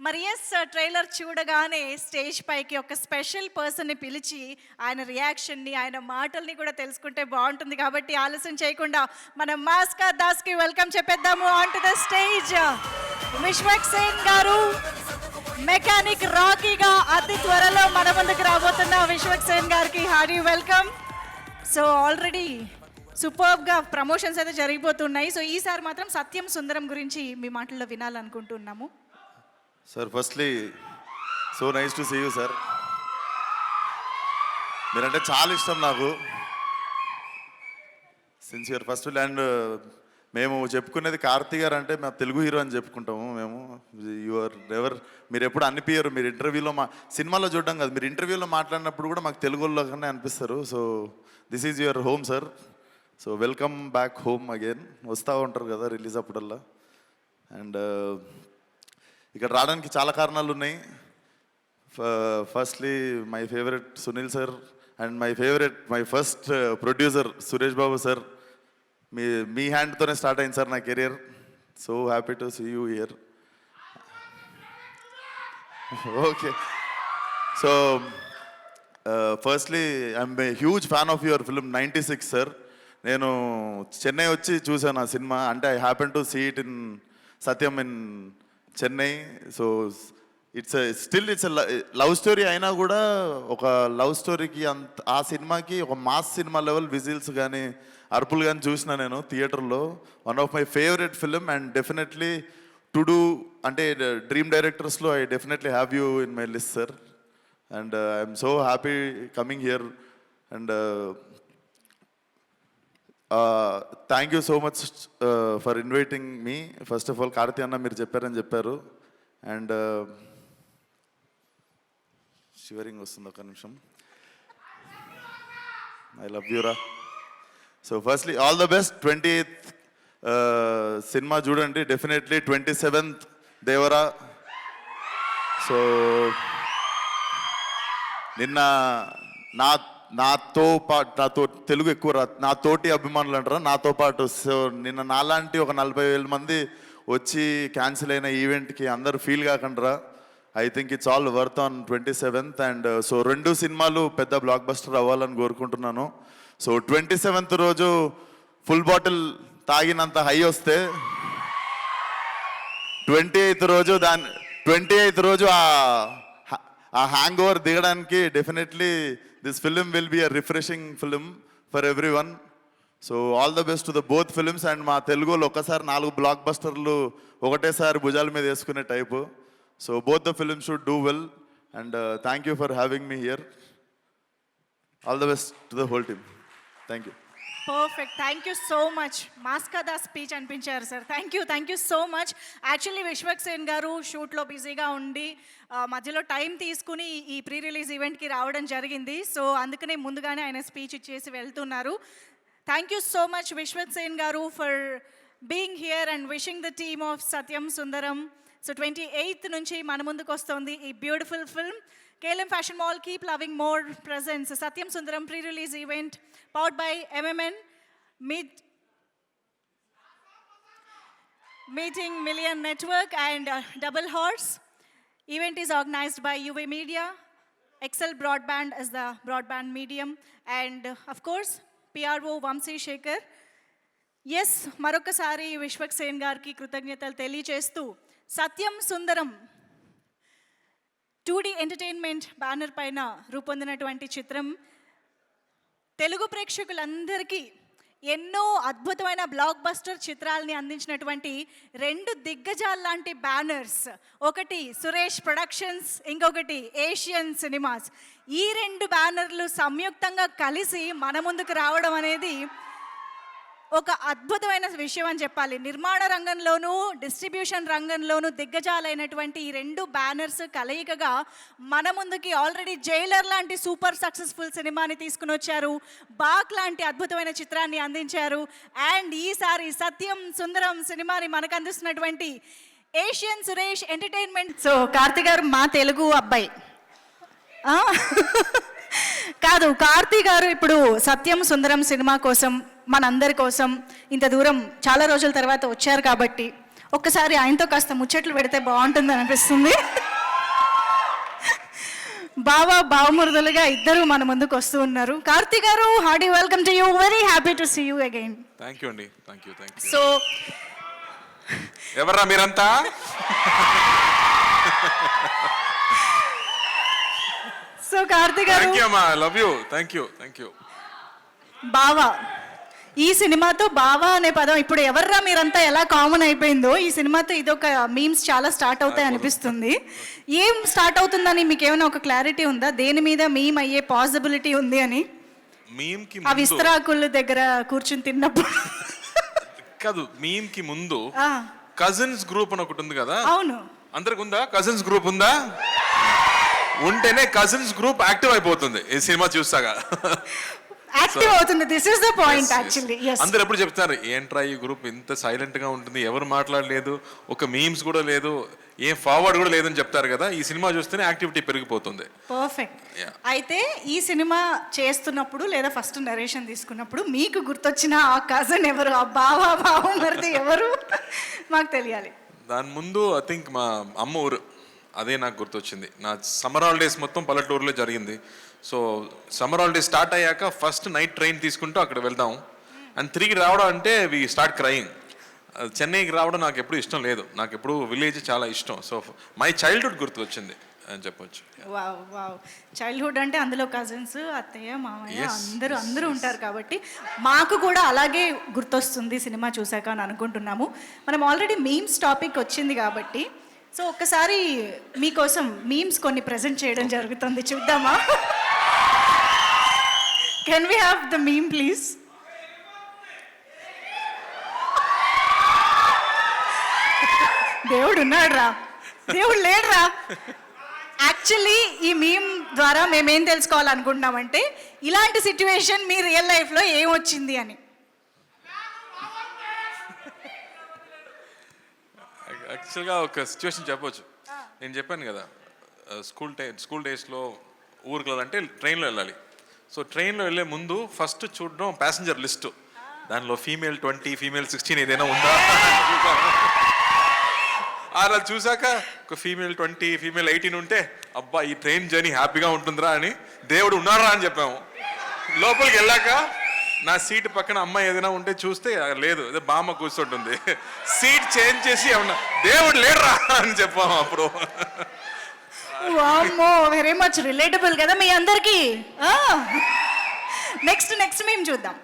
మరి yes trailer చూడగానే stage పైకి ఒక స్పెషల్ పర్సన్ని పిలిచి ఆయన రియాక్షన్ని ఆయన మాటల్ని కూడా తెలుసుకుంటే బాగుంటుంది. కాబట్టి ఆలస్యం చేయకుండా మనం మాస్కా దాస్కి వెల్కమ్ చెప్పేద్దాము on to the stage. Vishwak Sen గారు మెకానిక్ రాకీగా అతి త్వరలో మన ముందుకు రాబోతున్న విశ్వక్ సేన్ గారికి హార్డీ వెల్కమ్. సో ఆల్రెడీ సూపర్గా ప్రమోషన్స్ అయితే జరిగిపోతున్నాయి. సో ఈసారి మాత్రం సత్యం సుందరం గురించి మీ మాటల్లో వినాలనుకుంటున్నాము. Sir firstly so nice to see you sir. మీరంటే చాలా ఇష్టం నాకు సిన్సియర్ ఫస్ట్. అండ్ మేము చెప్పుకునేది కార్తీ గారు అంటే మేము తెలుగు హీరో అని చెప్పుకుంటాము. మేము యువర్ ఎవర్ మీరు ఎప్పుడు అనిపించరు. మీరు ఇంటర్వ్యూలో సినిమాలో చూడడం కాదు, మీరు ఇంటర్వ్యూలో మాట్లాడినప్పుడు కూడా మాకు తెలుగులోనే అనిపిస్తారు. So this is your home sir. So welcome back home again. వస్తూ ఉంటారు కదా రిలీజ్ అప్పుడల్లా. అండ్ ఇక్కడ రావడానికి చాలా కారణాలు ఉన్నాయి. Firstly my favourite Sunil sir and my first producer Suresh Babu sir. మీ హ్యాండ్తోనే స్టార్ట్ అయింది సార్ నా career. So happy to see you here. Okay, so firstly I'm a huge fan of your film 96 sir. నేను చెన్నై వచ్చి చూసాను ఆ సినిమా. అంటే I happen to see it in Sathyam in Chennai. So it's love story అయినా కూడా ఒక love స్టోరీకి ఆ సినిమాకి ఒక మాస్ సినిమా లెవెల్ విజిల్స్ కానీ అరుపులు కానీ చూసిన నేను థియేటర్లో. One of my favourite film and definitely to do అంటే డ్రీమ్ డైరెక్టర్స్లో I definitely have you in my list sir. And I'm so happy coming here. And thank you so much for inviting me. First of all Karthi అన్న మీరు చెప్పారని చెప్పారు. And shivering వస్తుంది ఒక నిమిషం. I love యూరా. So firstly all the best. 28th cinema చూడండి definitely. 27th Devara. సో నిన్న నాతో తెలుగు ఎక్కువ నాతోటి అభిమానులు అంటారా, నాతో పాటు. సో నిన్న నాలాంటి ఒక 40,000 మంది వచ్చి క్యాన్సిల్ అయిన ఈవెంట్కి అందరూ ఫీల్ కాకుండా I think it's all worth on 27th. And so 2 సినిమాలు పెద్ద బ్లాక్ బస్టర్ అవ్వాలని కోరుకుంటున్నాను. సో 27th రోజు ఫుల్ బాటిల్ తాగినంత హై వస్తే 28th రోజు ఆ హ్యాంగ్ ఓవర్ దిగడానికి definitely this film will be a refreshing film for every one. So all the best to the both films. And మా తెలుగులో ఒకసారి 4 బ్లాక్ బస్టర్లు ఒకటేసారి భుజాల మీద వేసుకునే type. So both the films should do well. And thank you for having me here. All the best to the whole team. Thank you. Perfect, thank you so much. Mass Ka Das speech అనిపించారు sir. Thank you so much. Actually Vishwak Sen గారు షూట్లో బిజీగా ఉండి మధ్యలో time తీసుకుని ఈ pre release ఈవెంట్కి రావడం జరిగింది. సో అందుకనే ముందుగానే ఆయన స్పీచ్ ఇచ్చేసి వెళ్తున్నారు. Thank you so much Vishwak Sen గారు for being here and wishing the team of Sathyam Sundaram. So 28th నుంచి మన ముందుకు వస్తుంది ఈ beautiful film. KLM Fashion Mall, keep loving more presents. Satyam Sundaram pre-release event powered by MMN Meeting Million Network and Double Horse. Event is organized by UV Media. Excel Broadband is the broadband medium. And of course, PRO Vamsi Shekhar. Yes, marokasari Vishwak Sen garki kృతజ్ఞతలు తెలియజేస్తూ సత్యం సుందరం 2D entertainment banner పైన రూపొందినటువంటి చిత్రం తెలుగు ప్రేక్షకులందరికీ ఎన్నో అద్భుతమైన block buster చిత్రాలని అందించినటువంటి 2 దిగ్గజాల లాంటి banners. ఒకటి Suresh productions, ఇంకొకటి ఏషియన్ సినిమాస్. ఈ 2 బ్యానర్లు సంయుక్తంగా కలిసి మన ముందుకు రావడం అనేది ఒక అద్భుతమైన విషయం అని చెప్పాలి. నిర్మాణ రంగంలోనూ డిస్ట్రిబ్యూషన్ రంగంలోనూ దిగ్గజాలైనటువంటి ఈ 2 బ్యానర్స్ కలయికగా మన ముందుకి ఆల్రెడీ జైలర్ లాంటి సూపర్ సక్సెస్ఫుల్ సినిమాని తీసుకుని వచ్చారు. బాక్ లాంటి అద్భుతమైన చిత్రాన్ని అందించారు. అండ్ ఈసారి సత్యం సుందరం సినిమాని మనకు అందిస్తున్నటువంటి Asian Suresh entertainment. So Karthi గారు మా తెలుగు అబ్బాయి కాదు, కార్తీ గారు ఇప్పుడు సత్యం సుందరం సినిమా కోసం మనందరి కోసం ఇంత దూరం చాలా రోజుల తర్వాత వచ్చారు కాబట్టి ఒక్కసారి ఆయనతో కాస్త ముచ్చట్లు పెడితే బాగుంటుంది అనిపిస్తుంది. బావమరుదులుగా ఇద్దరు మన ముందుకు వస్తూ ఉన్నారు. Karthi garu, hearty welcome to you. Very happy to see you again. Thank you అండి, థ్యాంక్ యూ. సో ఎవర్రా మీరంతా? So Karthi garu, thank you అమ్మా, లవ్ యూ. Thank you. బావా, ఈ సినిమాతో బావా అనే పదం ఇప్పుడు ఎవర్రా మీరంతా ఎలా కామన్ అయిపోయిందో, ఈ సినిమాతో ఇదొక మీమ్స్ చాలా స్టార్ట్ అవుతాయి అనిపిస్తుంది. ఏం స్టార్ట్ అవుతుందని మీకు ఏమైనా ఒక క్లారిటీ ఉందా? దేని మీద మీమ్ అయ్యే పాసిబిలిటీ ఉంది అని? మీమ్ కి ఆ విస్తరాకుల దగ్గర కూర్చుని తిన్నప్పుడు కాదు, మీమ్ కి ముందు ఆ, కజిన్స్ గ్రూప్ అని ఒకటి ఉంది కదా. అవును, అందరికి ఉందా? కజిన్స్ గ్రూప్ ఉందా? ఉంటేనే కజిన్స్ గ్రూప్ యాక్టివ్ అయిపోతుంది ఈ సినిమా చూస్తాగా. యాక్టివ్ అవుతుంది. This is the point actually. yes. అందరు ఎప్పుడు చెప్తారు, ఏంట్రా ఈ గ్రూప్ ఇంత సైలెంట్ గా ఉంటుంది, ఎవరు మాట్లాడలేదు, ఒక మీమ్స్ కూడా లేదు, ఏం ఫార్వర్డ్ కూడా లేదని చెప్తారు కదా. ఈ సినిమా చూస్తేనే యాక్టివిటీ పెరిగిపోతుంది. పర్ఫెక్ట్. Yeah. అయితే ఈ సినిమా చేస్తున్నప్పుడు లేదా ఫస్ట్ నరేషన్ తీసుకున్నప్పుడు మీకు గుర్తొచ్చిన ఆ కజన్ ఎవరు, ఆ బావమరిది ఎవరు మాకు తెలియాలి. దాని ముందు ఐ థింక్ మా అమ్మ ఊరు, అదే నాకు గుర్తొచ్చింది. నా సమ్మర్ హాలిడేస్ మొత్తం పల్లెటూరులో జరిగింది. సో సమ్మర్ హాలిడేస్ స్టార్ట్ అయ్యాక ఫస్ట్ నైట్ ట్రైన్ తీసుకుంటూ అక్కడ వెళ్దాం, అండ్ తిరిగి రావడం అంటే వి స్టార్ట్ క్రయింగ్. చెన్నైకి రావడం నాకు ఎప్పుడు ఇష్టం లేదు, నాకు ఎప్పుడు విలేజ్ చాలా ఇష్టం. సో మై చైల్డ్హుడ్ గుర్తు వచ్చింది అని చెప్పొచ్చు. వావ్. చైల్డ్హుడ్ అంటే అందులో కజిన్స్, అత్తయ్య, మామయ్య Yes, అందరూ ఉంటారు కాబట్టి మాకు కూడా అలాగే గుర్తొస్తుంది సినిమా చూసాక అని అనుకుంటున్నాము. మనం ఆల్రెడీ మీమ్స్ టాపిక్ వచ్చింది కాబట్టి సో ఒక్కసారి మీకోసం మీమ్స్ కొన్ని ప్రజెంట్ చేయడం జరుగుతుంది, చూద్దామా? Can we have the meme please? దేవుడు ఉన్నాడురా, దేవుడు లేడురా. యాక్చువల్లీ ఈ మీమ్ ద్వారా మేమేం తెలుసుకోవాలనుకుంటున్నామంటే ఇలాంటి సిచ్యువేషన్ మీ రియల్ లైఫ్లో ఏం వచ్చింది అని. యాక్చువల్గా ఒక సిచ్యువేషన్ చెప్పొచ్చు. నేను చెప్పాను కదా, స్కూల్ డేస్లో ఊరికి వెళ్ళాలంటే ట్రైన్లో వెళ్ళాలి. సో ట్రైన్లో వెళ్ళే ముందు ఫస్ట్ చూడడం ప్యాసింజర్ లిస్టు, దానిలో ఫీమేల్ 20, ఫీమేల్ 16 ఏదైనా ఉందా అలా చూసాక ఒక ఫీమేల్ 20, ఫీమేల్ 18 ఉంటే అబ్బా ఈ ట్రైన్ జర్నీ హ్యాపీగా ఉంటుందిరా అని దేవుడు ఉన్నారా అని చెప్పాము. లోపలికి వెళ్ళాక నా సీట్ పక్కన అమ్మాయి ఏదైనా ఉంటే చూస్తే లేదు, అదే బామ్మ కూర్చుంటుంది. సీట్ చేంజ్ చేసి ఏమన్నా దేవుడు లేడురా అని చెప్పాము అప్పుడు. వామ్మో, వెరీ మచ్ రిలేటబుల్ కదా మీ అందరికీ. నెక్స్ట్ మేము చూద్దాం.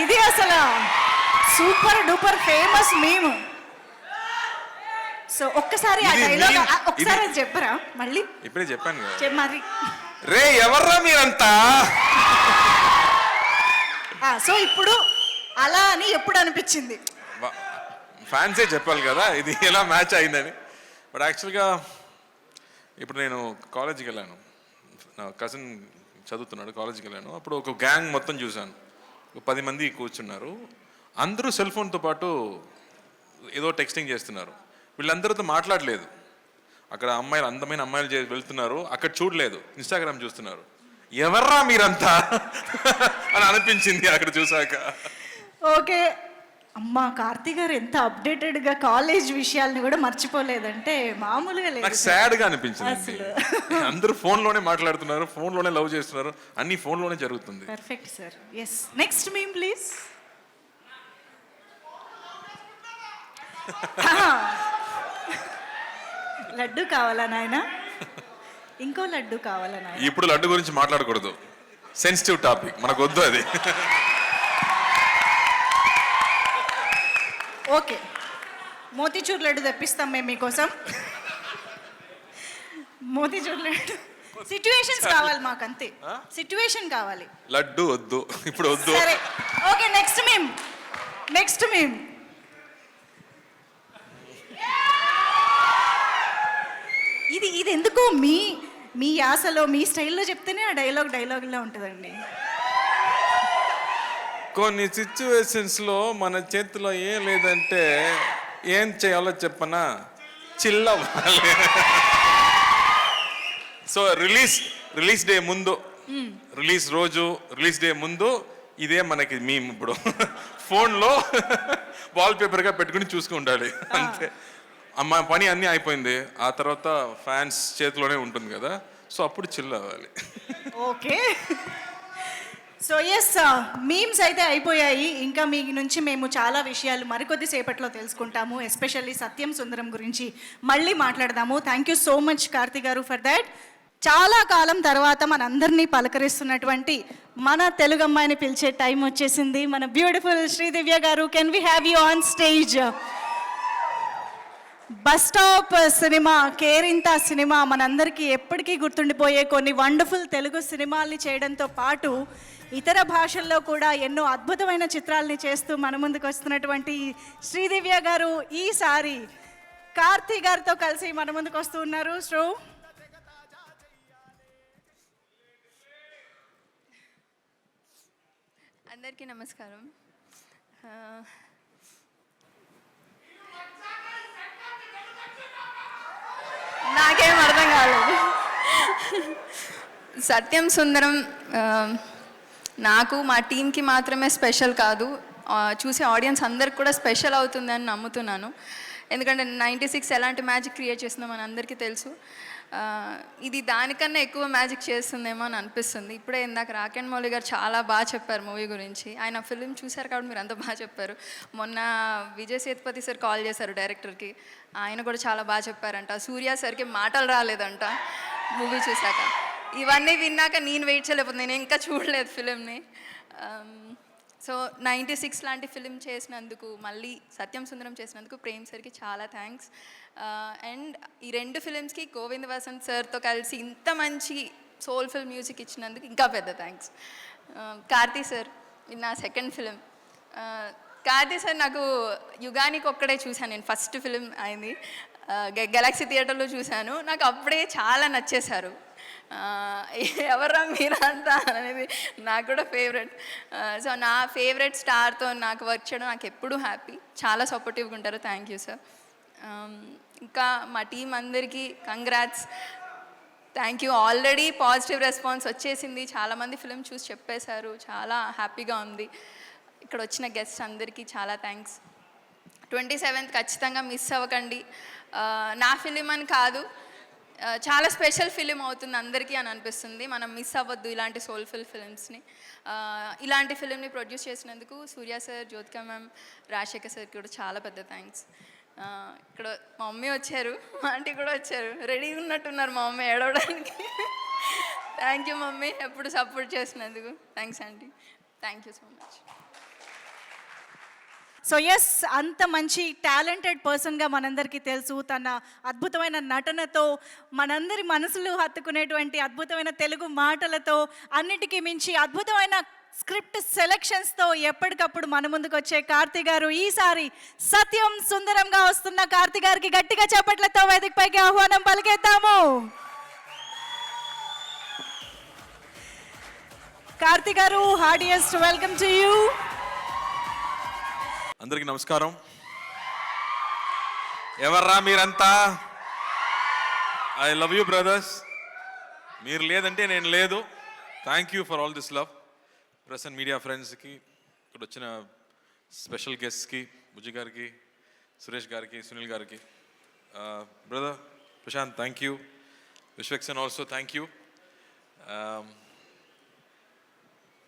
ఇది అసలు super duper famous meme. So ఒక్కసారి ఆ ఇది డైలాగ్ meme, ఒక్కసారి అది చెప్పరా మళ్ళీ? ఇప్పుడే చెప్పాను కదా. మరి రే ఎవర్రా మీరంతా? సో ఇప్పుడు అలా అని ఎప్పుడు అనిపించింది? ఫ్యాన్సే చెప్పాలి కదా ఇది ఎలా మ్యాచ్ అయిందని. బట్ యాక్చువల్గా ఇప్పుడు నేను కాలేజీకి వెళ్ళాను, నా కజిన్ చదువుతున్నాడు, కాలేజీకి వెళ్ళాను. అప్పుడు ఒక గ్యాంగ్ మొత్తం చూశాను, ఒక 10 మంది కూర్చున్నారు. అందరూ సెల్ ఫోన్తో పాటు ఏదో టెక్స్టింగ్ చేస్తున్నారు. వీళ్ళందరితో మాట్లాడలేదు. అక్కడ అమ్మాయిలు, అందమైన అమ్మాయిలు వెళ్తున్నారు, అక్కడ చూడలేదు, ఇన్స్టాగ్రామ్ చూస్తున్నారు. ఎవర్రా మీరంతా అని అనిపించింది అక్కడ చూసాక. ఓకే, అమ్మా కార్తీ గారు ఎంత అప్డేటెడ్గా కాలేజ్ విషయాలను కూడా మర్చిపోలేదంటే మామూలుగా లేదు. నాకు సాడ్గా అనిపించింది. అసలు. అందరూ ఫోన్లోనే మాట్లాడుతున్నారు, ఫోన్లోనే లవ్ చేస్తున్నారు, అన్ని ఫోన్లోనే జరుగుతుంది. Perfect sir. Yes, next meme please. Laddu కావాలా నాయన? ఇంకో లడ్డు కావాలా నాయన? ఇప్పుడు లడ్డు గురించి మాట్లాడకూడదు, సెన్సిటివ్ టాపిక్, మనకు వద్దు అది. ఓకే, మోతీచూర్ లడ్డు తెప్పిస్తాం మేము మీకోసం. మోతీచూర్ లడ్డు సిచ్యువేషన్స్ కావాలి మాకు, అంతే. సిచ్యువేషన్ కావాలి, లడ్డు వద్దు ఇప్పుడు వద్దు. సరే ఓకే. Next meme. ఇది ఎందుకో మీ యాసలో మీ స్టైల్లో చెప్తేనే ఆ డైలాగ్లా ఉంటుందండి. కొన్ని సిచ్యువేషన్స్లో మన చేతిలో ఏం లేదంటే ఏం చేయాలో చెప్పనా, చిల్లవ్వాలి. సో రిలీజ్ డే ముందు, రిలీజ్ డే ముందు ఇదే మనకి మేము ఇప్పుడు ఫోన్లో వాల్ పేపర్గా పెట్టుకుని చూసుకుంటాలి అంతే. మా పని అన్నీ అయిపోయింది, ఆ తర్వాత ఫ్యాన్స్ చేతిలోనే ఉంటుంది కదా, సో అప్పుడు చిల్ అవ్వాలి. ఓకే. సో ఎస్, మీమ్స్ అయితే అయిపోయాయి. ఇంకా మీ నుంచి మేము చాలా విషయాలు మరికొద్ది సేపట్లో తెలుసుకుంటాము. ఎస్పెషల్లీ సత్యం సుందరం గురించి మళ్ళీ మాట్లాడదాము. Thank you so much Karthi గారు ఫర్ దాట్. చాలా కాలం తర్వాత మనందరినీ పలకరిస్తున్నటువంటి మన తెలుగు అమ్మాయిని పిలిచే టైం వచ్చేసింది. మన beautiful Sridivya garu, can we have you on stage? Bus stop cinema, Kerintha cinema మనందరికీ ఎప్పటికీ గుర్తుండిపోయే కొన్ని వండర్ఫుల్ తెలుగు సినిమాల్ని చేయడంతో పాటు ఇతర భాషల్లో కూడా ఎన్నో అద్భుతమైన చిత్రాల్ని చేస్తూ మన ముందుకు వస్తున్నటువంటి శ్రీదివ్య గారు ఈసారి కార్తీ గారితో కలిసి మన ముందుకు వస్తూ ఉన్నారు. సో అందరికీ నమస్కారం. నాకేం అర్థం కాలేదు. సత్యం సుందరం నాకు, మా టీంకి మాత్రమే స్పెషల్ కాదు, చూసే ఆడియన్స్ అందరికి కూడా స్పెషల్ అవుతుందని నమ్ముతున్నాను. ఎందుకంటే 96 ఎలాంటి మ్యాజిక్ క్రియేట్ చేస్తుందో మన అందరికీ తెలుసు. ఇది దానికన్నా ఎక్కువ మ్యాజిక్ చేస్తుందేమో అని అనిపిస్తుంది. ఇప్పుడే ఇందాక రాకెన్ మౌలి గారు చాలా బాగా చెప్పారు మూవీ గురించి. ఆయన ఫిల్మ్ చూశారు కాబట్టి మీరు అంత బాగా చెప్పారు. మొన్న విజయ్ సేతుపతి సార్ కాల్ చేశారు డైరెక్టర్కి, ఆయన కూడా చాలా బాగా చెప్పారంట. సూర్య సార్కి మాటలు రాలేదంట మూవీ చూశాక. ఇవన్నీ విన్నాక నేను వెయిట్ చేయలేకపోతుంది, నేను ఇంకా చూడలేదు ఫిలింని. సో 96 లాంటి ఫిలిం చేసినందుకు, మళ్ళీ సత్యం సుందరం చేసినందుకు ప్రేమ్ సార్కి చాలా థ్యాంక్స్. అండ్ ఈ 2 ఫిలిమ్స్కి గోవింద్ వసంత్ సార్తో కలిసి ఇంత మంచి సోల్ఫుల్ మ్యూజిక్ ఇచ్చినందుకు ఇంకా పెద్ద థ్యాంక్స్. కార్తీ సార్, ఇది నా సెకండ్ ఫిలిం. కార్తీ సార్ నాకు యుగానికి ఒక్కడే చూశాను నేను, ఫస్ట్ ఫిలిం అయింది గెలాక్సీ థియేటర్లో చూశాను. నాకు అప్పుడే చాలా నచ్చేశారు. ఎవర్రా మీరంతా అనేది నాకు కూడా ఫేవరెట్. సో నా ఫేవరెట్ స్టార్తో నాకు వర్క్ చేయడం నాకు ఎప్పుడూ హ్యాపీ. చాలా సపోర్టివ్గా ఉంటారు. Thank you sir. ఇంకా మా టీం అందరికీ congrats, thank you. Already positive response వచ్చేసింది, చాలామంది ఫిలిం చూసి చెప్పేశారు, చాలా హ్యాపీగా ఉంది. ఇక్కడ వచ్చిన గెస్ట్ అందరికీ చాలా థ్యాంక్స్. 27th ఖచ్చితంగా మిస్ అవ్వకండి. నా ఫిలిం అని కాదు, చాలా స్పెషల్ ఫిలిం అవుతుంది అందరికీ అని అనిపిస్తుంది. మనం మిస్ అవ్వద్దు ఇలాంటి సోల్ఫుల్ ఫిలిమ్స్ని. ఇలాంటి ఫిలింని ప్రొడ్యూస్ చేసినందుకు సూర్య సార్, జ్యోతిక మ్యామ్, రాజశేఖర్ సార్కి కూడా చాలా పెద్ద థ్యాంక్స్. ఇక్కడ మా మమ్మీ వచ్చారు, మా ఆంటీ కూడా వచ్చారు, రెడీగా ఉన్నట్టున్నారు మా మమ్మీ ఏడవడానికి. థ్యాంక్ యూ మమ్మీ, ఎప్పుడు సపోర్ట్ చేసినందుకు. Thanks aunty, thank you so much. So yes, అంత మంచి టాలెంటెడ్ పర్సన్గా మనందరికీ తెలుసు. తన అద్భుతమైన నటనతో, మనందరి మనసులు హత్తుకునేటువంటి అద్భుతమైన తెలుగు మాటలతో, అన్నిటికీ మించి అద్భుతమైన స్క్రిప్ట్ సెలెక్షన్స్తో ఎప్పటికప్పుడు మన ముందుకు వచ్చే కార్తీ గారు ఈసారి సత్యం సుందరంగా వస్తున్న కార్తీ గారికి గట్టిగా చప్పట్లతో వేదికపైకి ఆహ్వానం పలికేద్దాము. కార్తీ గారు, హార్డియెస్ట్ వెల్కమ్ టు యూ. అందరికీ నమస్కారం. ఎవర్రా మీరంతా? I love you brothers. మీరు లేదంటే నేను లేదు. Thank you for all this love. Press and media ఫ్రెండ్స్కి, ఇక్కడ వచ్చిన స్పెషల్ గెస్ట్కి, బుజ్జి గారికి, సురేష్ గారికి, సునీల్ గారికి, brother Prashant thank you, Vishwaksen also thank you.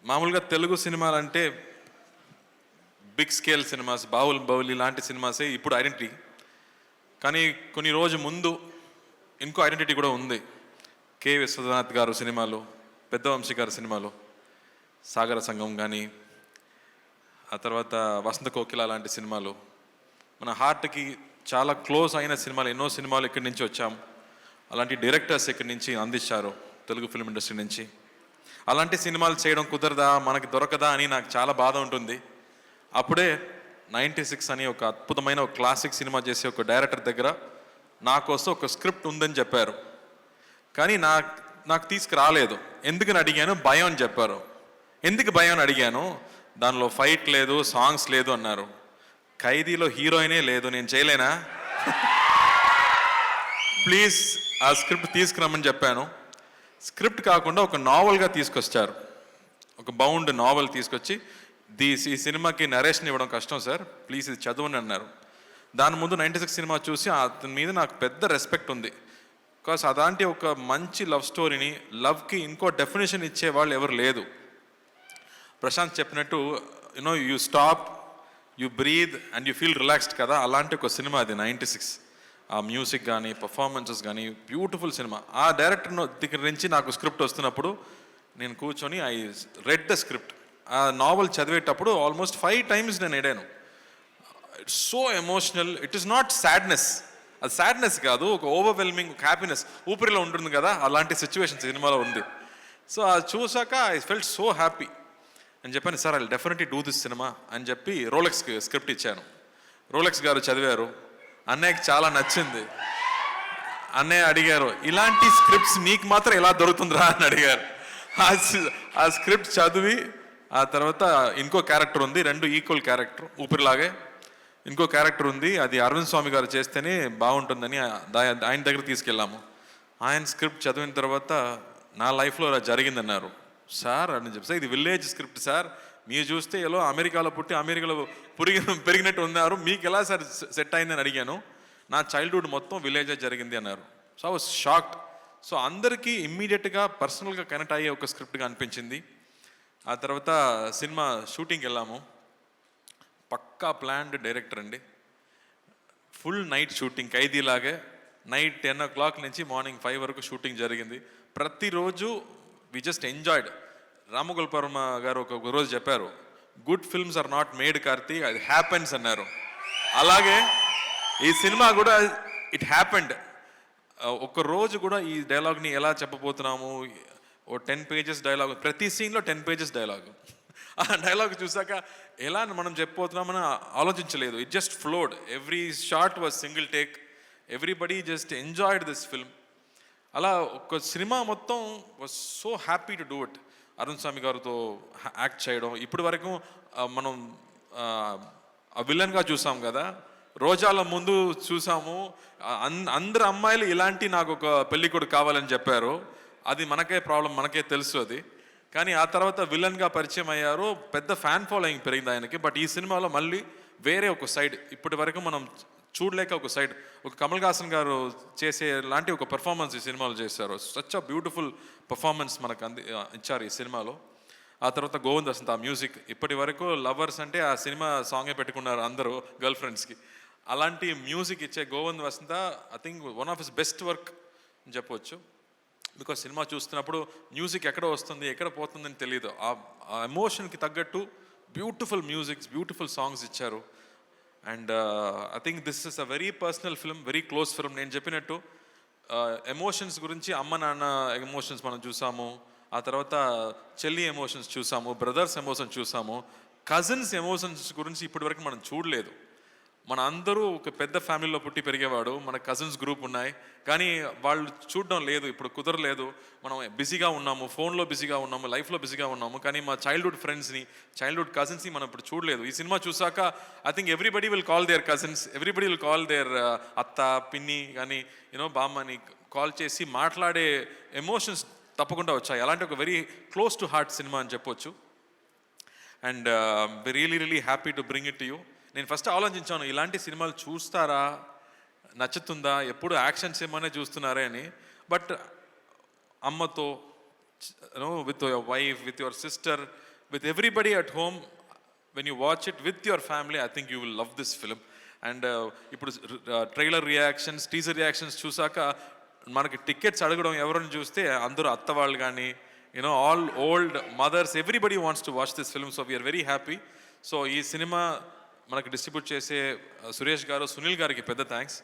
మామూలుగా తెలుగు సినిమాలంటే బిగ్ స్కేల్ సినిమాస్, బాహుబలి లాంటి సినిమాసే ఇప్పుడు ఐడెంటిటీ. కానీ కొన్ని రోజు ముందు ఇంకో ఐడెంటిటీ కూడా ఉంది. కె విశ్వనాథ్ గారు సినిమాలు, పెద్ద వంశీ గారి సినిమాలు, సాగర సంఘం కానీ, ఆ తర్వాత వసంత కోకిల లాంటి సినిమాలు, మన హార్ట్కి చాలా క్లోజ్ అయిన సినిమాలు. ఎన్నో సినిమాలు ఇక్కడి నుంచి వచ్చాం. అలాంటి డైరెక్టర్స్ ఇక్కడి నుంచి అందించారు తెలుగు ఫిల్మ్ ఇండస్ట్రీ నుంచి. అలాంటి సినిమాలు చేయడం కుదరదా, మనకి దొరకదా అని నాకు చాలా బాధ ఉంటుంది. అప్పుడే 96 అని ఒక అద్భుతమైన ఒక క్లాసిక్ సినిమా చేసే ఒక డైరెక్టర్ దగ్గర నా కోసం ఒక స్క్రిప్ట్ ఉందని చెప్పారు. కానీ నాకు తీసుకురాలేదు. ఎందుకని అడిగాను, భయం అని చెప్పారు. ఎందుకు భయం అని అడిగాను, దానిలో ఫైట్ లేదు, సాంగ్స్ లేదు అన్నారు. ఖైదీలో హీరోయినే లేదు, నేను చేయలేనా? ప్లీజ్ ఆ స్క్రిప్ట్ తీసుకురమ్మని చెప్పాను. స్క్రిప్ట్ కాకుండా ఒక నావల్గా తీసుకొచ్చారు. ఒక బౌండ్ నావల్ తీసుకొచ్చి, ఈ సినిమాకి నరేషన్ ఇవ్వడం కష్టం సార్, ప్లీజ్ ఇది చదవండి అన్నారు. దాని ముందు 96 సినిమా చూసి అతని మీద నాకు పెద్ద రెస్పెక్ట్ ఉంది. బికాస్ అలాంటి ఒక మంచి లవ్ స్టోరీని, లవ్కి ఇంకో డెఫినేషన్ ఇచ్చేవాళ్ళు ఎవరు లేదు. ప్రశాంత్ చెప్పినట్టు you stop, you breathe and you feel relaxed కదా, అలాంటి ఒక సినిమా అది 96. ఆ మ్యూజిక్ కానీ పర్ఫార్మెన్సెస్ కానీ బ్యూటిఫుల్ సినిమా. ఆ డైరెక్టర్ దగ్గర నుంచి నాకు స్క్రిప్ట్ వస్తున్నప్పుడు నేను కూర్చొని ఐ రెడ్ ద స్క్రిప్ట్. ఆ నావెల్ చదివేటప్పుడు ఆల్మోస్ట్ 5 times నేను ఎడాను. It's so emotional. It is not sadness, అది సాడ్నెస్ కాదు, ఒక ఓవర్వెల్మింగ్ హ్యాపీనెస్ ఊపిరిలో ఉంటుంది కదా, అలాంటి సిచ్యువేషన్ సినిమాలో ఉంది. సో అది చూసాక ఐ ఫెల్ట్ సో హ్యాపీ అని చెప్పాను. Sir I definitely do this cinema అని చెప్పి రోలెక్స్కి స్క్రిప్ట్ ఇచ్చాను. రోలెక్స్ గారు చదివారు, అన్నయ్యకి చాలా నచ్చింది. అన్నయ్య అడిగారు, ఇలాంటి స్క్రిప్ట్స్ నీకు మాత్రం ఎలా దొరుకుతుందిరా అని అడిగారు. ఆ స్క్రిప్ట్ చదివి ఆ తర్వాత ఇంకో క్యారెక్టర్ ఉంది, 2 ఈక్వల్ క్యారెక్టర్ ఊపిరిలాగే. ఇంకో క్యారెక్టర్ ఉంది, అది అరవింద్ స్వామి గారు చేస్తేనే బాగుంటుందని ఆయన దగ్గర తీసుకెళ్ళాము. ఆయన స్క్రిప్ట్ చదివిన తర్వాత నా లైఫ్లో అలా జరిగిందన్నారు. సార్ అని చెప్పి, సార్ ఇది విలేజ్ స్క్రిప్ట్ సార్, మీరు చూస్తే ఎలా అమెరికాలో పుట్టి అమెరికాలో పెరిగినట్టు ఉన్నారు, మీకు ఎలా సార్ సెట్ అయిందని అడిగాను. నా చైల్డ్హుడ్ మొత్తం విలేజే జరిగింది అన్నారు. So I was shocked. So అందరికీ ఇమ్మీడియట్గా పర్సనల్గా కనెక్ట్ అయ్యే ఒక స్క్రిప్ట్గా అనిపించింది. ఆ తర్వాత సినిమా షూటింగ్కి వెళ్ళాము. పక్కా ప్లాన్డ్ డైరెక్టర్ అండి. ఫుల్ నైట్ షూటింగ్, ఖైదీలాగే. నైట్ 10 o'clock నుంచి మార్నింగ్ 5 వరకు షూటింగ్ జరిగింది. ప్రతిరోజు వి జస్ట్ ఎంజాయ్డ్. రామగోపాల్ గారు ఒక రోజు చెప్పారు, good films are not made Karthi, అది హ్యాపెన్స్ అన్నారు. అలాగే ఈ సినిమా కూడా ఇట్ హ్యాపెండ్. ఒక రోజు కూడా ఈ డైలాగ్ని ఎలా చెప్పబోతున్నాము, ఓ 10 pages డైలాగ్, ప్రతి సీన్లో 10 pages డైలాగ్. ఆ డైలాగ్ చూసాక ఎలా మనం చెప్పబోతున్నామని ఆలోచించలేదు. It just flowed. Every shot was single take. Everybody just enjoyed this film. అలా ఒక సినిమా మొత్తం was so happy to do it. Arun Swamy గారితో యాక్ట్ చేయడం, ఇప్పటి వరకు మనం విలన్గా చూసాం కదా, రోజాల ముందు చూసాము, అందరు అమ్మాయిలు ఇలాంటి నాకు ఒక పెళ్ళికొడుకు కావాలని చెప్పారు. అది మనకే ప్రాబ్లం, మనకే తెలుసు అది. కానీ ఆ తర్వాత విలన్గా పరిచయం అయ్యారు, పెద్ద ఫ్యాన్ ఫాలోయింగ్ పెరిగింది ఆయనకి. బట్ ఈ సినిమాలో మళ్ళీ వేరే ఒక సైడ్, ఇప్పటి వరకు మనం చూడలేక ఒక సైడ్, ఒక కమల్ హాసన్ గారు చేసే లాంటి ఒక పెర్ఫార్మెన్స్ ఈ సినిమాలో చేశారు. సచ్ అ బ్యూటిఫుల్ పర్ఫార్మెన్స్ మనకు ఇచ్చారు ఈ సినిమాలో. ఆ తర్వాత గోవింద్ వసంత్, ఆ మ్యూజిక్, ఇప్పటి వరకు లవర్స్ అంటే ఆ సినిమా సాంగే పెట్టుకున్నారు అందరూ గర్ల్ ఫ్రెండ్స్కి. అలాంటి మ్యూజిక్ ఇచ్చే Govind Vasanta I think one of his best work అని చెప్పవచ్చు. బికాస్ సినిమా చూస్తున్నప్పుడు మ్యూజిక్ ఎక్కడ వస్తుంది ఎక్కడ పోతుందని తెలియదు. ఆ ఎమోషన్కి తగ్గట్టు బ్యూటిఫుల్ మ్యూజిక్స్, బ్యూటిఫుల్ సాంగ్స్ ఇచ్చారు. And I think this is a very personal film, very close film. నేను చెప్పినట్టు ఎమోషన్స్ గురించి అమ్మ నాన్న ఎమోషన్స్ మనం చూసాము, ఆ తర్వాత చెల్లి ఎమోషన్స్ చూసాము, బ్రదర్స్ ఎమోషన్స్ చూసాము, కజిన్స్ ఎమోషన్స్ గురించి ఇప్పటివరకు మనం చూడలేదు. మన అందరూ ఒక పెద్ద ఫ్యామిలీలో పుట్టి పెరిగేవాడు, మన కజిన్స్ గ్రూప్ ఉన్నాయి, కానీ వాళ్ళు చూడడం లేదు, ఇప్పుడు కుదరలేదు. మనం బిజీగా ఉన్నాము, ఫోన్లో బిజీగా ఉన్నాము, లైఫ్లో బిజీగా ఉన్నాము, కానీ మా చైల్డ్హుడ్ ఫ్రెండ్స్ని, చైల్డ్హుడ్ కజిన్స్ని మనం ఇప్పుడు చూడలేదు. ఈ సినిమా చూసాక I think everybody will call there cousins, everybody will call there అత్త, పిన్ని కానీ బామ్మని కాల్ చేసి మాట్లాడే ఎమోషన్స్ తప్పకుండా వచ్చాయి. అలాంటి ఒక very close to heart cinema అని చెప్పొచ్చు. And really really happy to bring it to you. నేను ఫస్ట్ ఆలోచించాను, ఇలాంటి సినిమాలు చూస్తారా, నచ్చుతుందా, ఎప్పుడు యాక్షన్స్ ఏమైనా చూస్తున్నారే అని. బట్ అమ్మతో, with your wife, with your sister, with everybody at home, when you watch it with your family, I think you will love this film. And ఇప్పుడు ట్రైలర్ రియాక్షన్స్, టీజర్ రియాక్షన్స్ చూసాక మనకి tickets అడగడం ఎవరిని చూస్తే అందరూ అత్త వాళ్ళు కానీ all old mothers, everybody wants to watch this film. So we are very happy. So ఈ సినిమా మనకు డిస్ట్రిబ్యూట్ చేసే సురేష్ గారు, సునీల్ గారికి పెద్ద థ్యాంక్స్.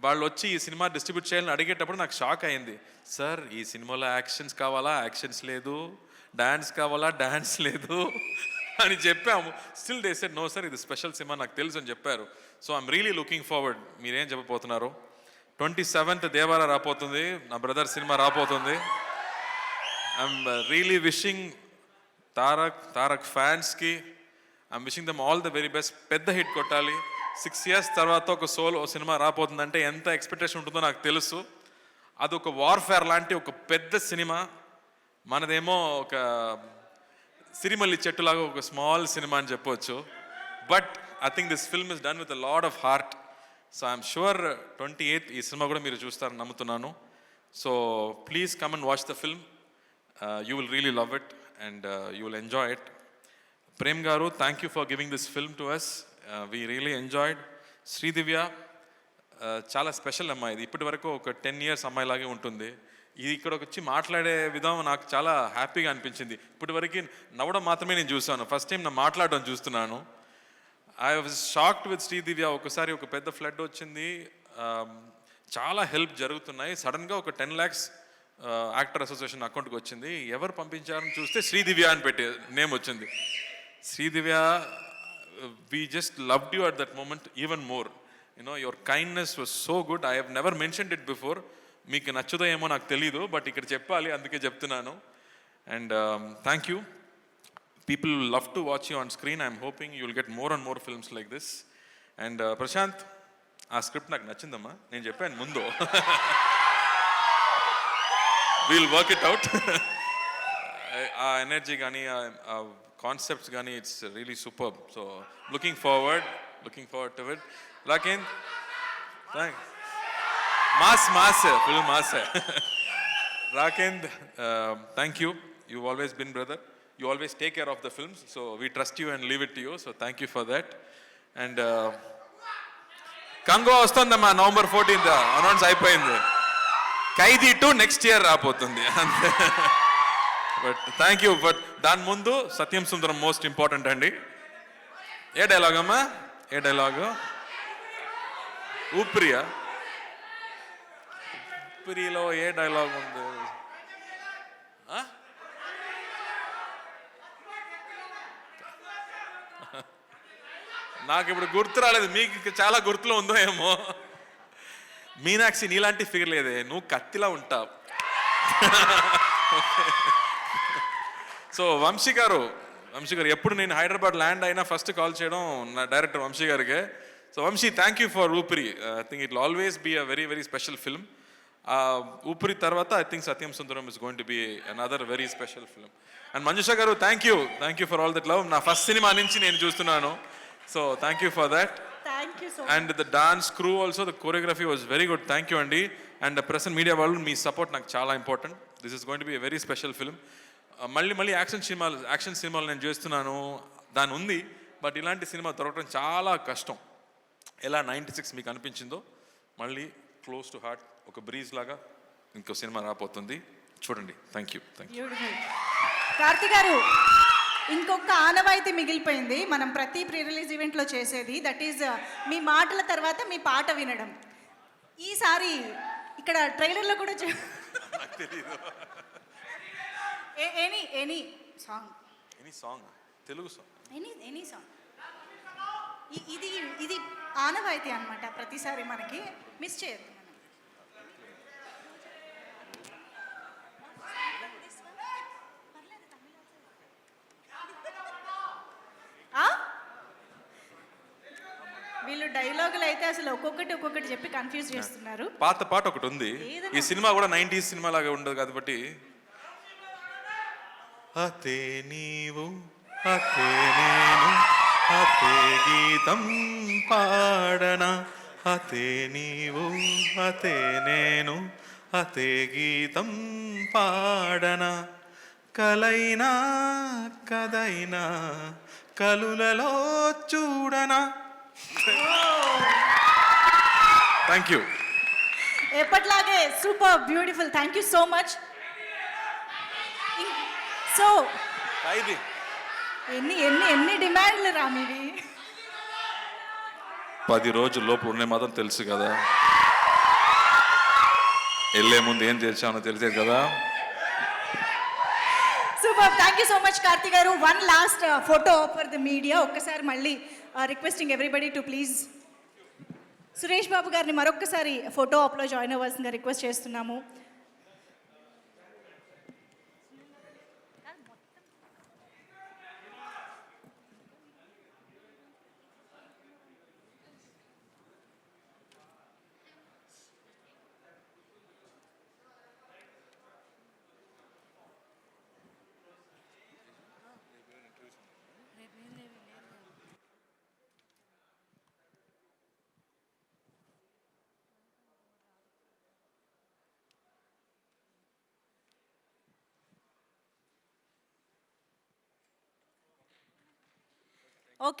వాళ్ళు వచ్చి ఈ సినిమా డిస్ట్రిబ్యూట్ చేయాలని అడిగేటప్పుడు నాకు షాక్ అయింది. సార్ ఈ సినిమాలో యాక్షన్స్ కావాలా, యాక్షన్స్ లేదు, డాన్స్ కావాలా, డాన్స్ లేదు అని చెప్పాము. Still they said no sir, ఇది స్పెషల్ సినిమా, నాకు తెలుసు అని చెప్పారు. So I'm really looking forward. మీరేం చెప్పబోతున్నారు? 27th దేవారా రాపోతుంది, నా బ్రదర్ సినిమా రాపోతుంది. ఐఎమ్ రియలీ విషింగ్ తారక్ ఫ్యాన్స్కి, I'm wishing them all the very best. పెద్ద హిట్ కొట్టాలి. 6 years తర్వాత ఒక సోలో సినిమా రాపోతుందంటే ఎంత ఎక్స్పెక్టేషన్ ఉంటుందో నాకు తెలుసు. అదొక వార్ఫేర్ లాంటి ఒక పెద్ద సినిమా. మనదేమో ఒక సిరిమల్లి చెట్టులాగా ఒక స్మాల్ సినిమా అని చెప్పవచ్చు. But I think this film is done with a lot of heart. So I'm sure 28th ఈ సినిమా కూడా మీరు చూస్తారని నమ్ముతున్నాను. So please come and watch the film. You will really love it and you will enjoy it. Prem గారు, thank you for giving this film to us. We really enjoyed. Sridivya చాలా special అమ్మాయి. ఇది ఇప్పటి వరకు ఒక 10 years అమ్మాయిలాగే ఉంటుంది. ఇది ఇక్కడికి వచ్చి మాట్లాడే విధానం నాకు చాలా హ్యాపీగా అనిపించింది. ఇప్పటి వరకు నవ్వడం మాత్రమే నేను చూసాను, ఫస్ట్ టైం నా మాట్లాడడం చూస్తున్నాను. I was shocked with Sridivya. ఒకసారి ఒక పెద్ద ఫ్లడ్ వచ్చింది, చాలా హెల్ప్ జరుగుతున్నాయి, సడన్గా ఒక 10 lakhs యాక్టర్ అసోసియేషన్ అకౌంట్కి వచ్చింది. ఎవరు పంపించారని చూస్తే శ్రీదివ్య అని పెట్టి నేమ్ వచ్చింది. Sridivya, we just loved you at that moment even more. You know, your kindness was so good. I have never mentioned it before. మీకు నచ్చుదో ఏమో నాకు తెలీదు, బట్ ఇక్కడ చెప్పాలి, అందుకే చెప్తున్నాను. And thank you. People will love to watch you on screen. I'm hoping you'll get more and more films like this. And Prashant, ఆ script నాకు నచ్చిందమ్మా, నేను చెప్పాను ముందు. We'll work it out. ఆ ఎనర్జీ కానీ ఆ కాన్సెప్ట్స్ కానీ it's really super. So looking forward to it. Rakendra, thanks. Mass full mass. Rakendra, thank you. You've always been brother. You always take care of the films, so we trust you and leave it to you. So thank you for that. And Congo వస్తుందమ్మా, November 14th announce అయిపోయింది. ఖైదీ 2 next year రాబోతుంది అంతే. But thank you. But దాని ముందు సత్యం సుందరం most important అండి. ఏ dialogue అమ్మా? ఏ dialogue? ఊపిరియా? ఊపిరిలో ఏ dialogue ఉంది? నాకు ఇప్పుడు గుర్తు రాలేదు, మీకు చాలా గుర్తులో ఉందో ఏమో. మీనాక్షి, నీలాంటి ఫిగర్ లేదే, నువ్వు కత్తిలా ఉంటావు. సో వంశీ గారు ఎప్పుడు నేను హైదరాబాద్ ల్యాండ్ అయినా ఫస్ట్ కాల్ చేయడం నా డైరెక్టర్ వంశీ గారికి. So Vamshi, thank you for Oopiri. I think it will always be a very very special film. Oopiri తర్వాత I think Satyam Sundaram is going to be another very special film. And Manjusha గారు, thank you for all that love. నా first cinema నుంచి నేను చూస్తున్నాను. So thank you for that. Thank you so much. And the dance crew also, the choreography was very good. Thank you అండి. And press and media వాళ్ళు, మీ support నాకు చాలా important. This is going to be a very special film. మళ్ళీ action సినిమాలు నేను చేస్తున్నాను, దాని ఉంది. బట్ ఇలాంటి సినిమా దొరకడం చాలా కష్టం. ఎలా 96 మీకు అనిపించిందో, మళ్ళీ క్లోజ్ టు హార్ట్, ఒక బ్రీజ్ లాగా ఇంకో సినిమా రాబోతుంది, చూడండి. Thank you. కార్తీ గారు, ఇంకొక ఆనవాయితీ మిగిలిపోయింది మనం ప్రతి ప్రీ రిలీజ్ ఈవెంట్లో చేసేది. దట్ ఈజ్ మీ మాటల తర్వాత మీ పాట వినడం. ఈసారి ఇక్కడ ట్రైలర్లో కూడా any song, Telugu song, any song. ఇది ఆనవాయితీ అన్నమాట, ప్రతిసారి మనకి మిస్ చేయొద్దు. వీళ్ళు డైలాగులు అయితే అసలు ఒక్కొక్కటి చెప్పి కన్ఫ్యూజ్ చేస్తున్నారు. పాత పాట ఒకటి ఉంది. ఈ సినిమా కూడా 90s సినిమా లాగా ఉండదు కాబట్టి, అతే నీవు అతే నేను అతే గీతం పాడనా, అతే నీవు అతే నేను అతే గీతం పాడనా, కలైనా కదైనా కలులలో చూడనా. Thank you. ఎప్పట్లాగే super beautiful. Thank you so much. So ఎన్ని డిమాండ్లు రా మీవి? 10 రోజుల లోపు ఉండే మాత్రం తెలుసు కదా, వెళ్ళే ముందు ఏం చేసామో తెలిసేది కదా. Super. Thank you so much Karthi గారు. One last photo for the media. ఒక్కసారి మళ్ళీ requesting everybody to please Suresh Babu గారిని మరొక్కసారి ఫోటో ఆప్లో జాయిన్ అవ్వాల్సిందిగా రిక్వెస్ట్ చేస్తున్నాము.